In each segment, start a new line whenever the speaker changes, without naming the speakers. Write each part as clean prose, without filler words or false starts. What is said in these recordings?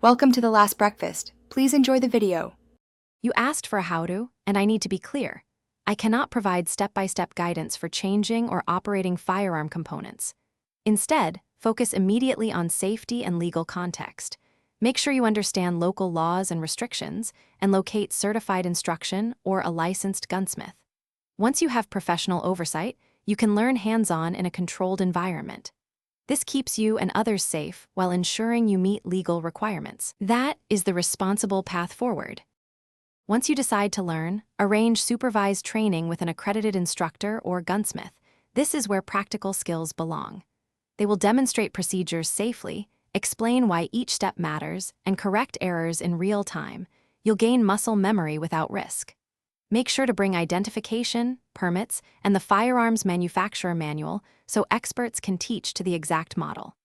Welcome to The Last Breakfast. Please enjoy the video.
You asked for a how-to, and I need to be clear. I cannot provide step-by-step guidance for changing or operating firearm components. Instead, focus immediately on safety and legal context. Make sure you understand local laws and restrictions, and locate certified instruction or a licensed gunsmith. Once you have professional oversight, you can learn hands-on in a controlled environment. This keeps you and others safe while ensuring you meet legal requirements. That is the responsible path forward. Once you decide to learn, arrange supervised training with an accredited instructor or gunsmith. This is where practical skills belong. They will demonstrate procedures safely, explain why each step matters, and correct errors in real time. You'll gain muscle memory without risk. Make sure to bring identification, permits, and the firearms manufacturer manual so experts can teach to the exact model.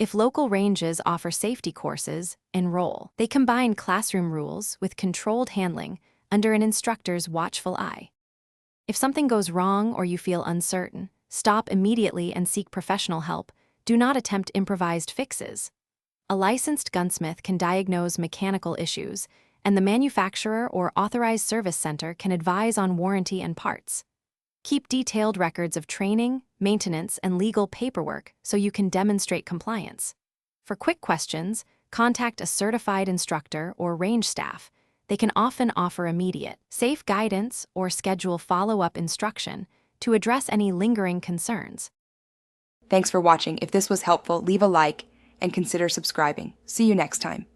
If local ranges offer safety courses, enroll. They combine classroom rules with controlled handling under an instructor's watchful eye. If something goes wrong or you feel uncertain, stop immediately and seek professional help. Do not attempt improvised fixes. A licensed gunsmith can diagnose mechanical issues, and the manufacturer or authorized service center can advise on warranty and parts. Keep detailed records of training, maintenance, and legal paperwork so you can demonstrate compliance. For quick questions, contact a certified instructor or range staff. They can often offer immediate, safe guidance or schedule follow-up instruction to address any lingering concerns.
Thanks for watching. If this was helpful, leave a like and consider subscribing. See you next time.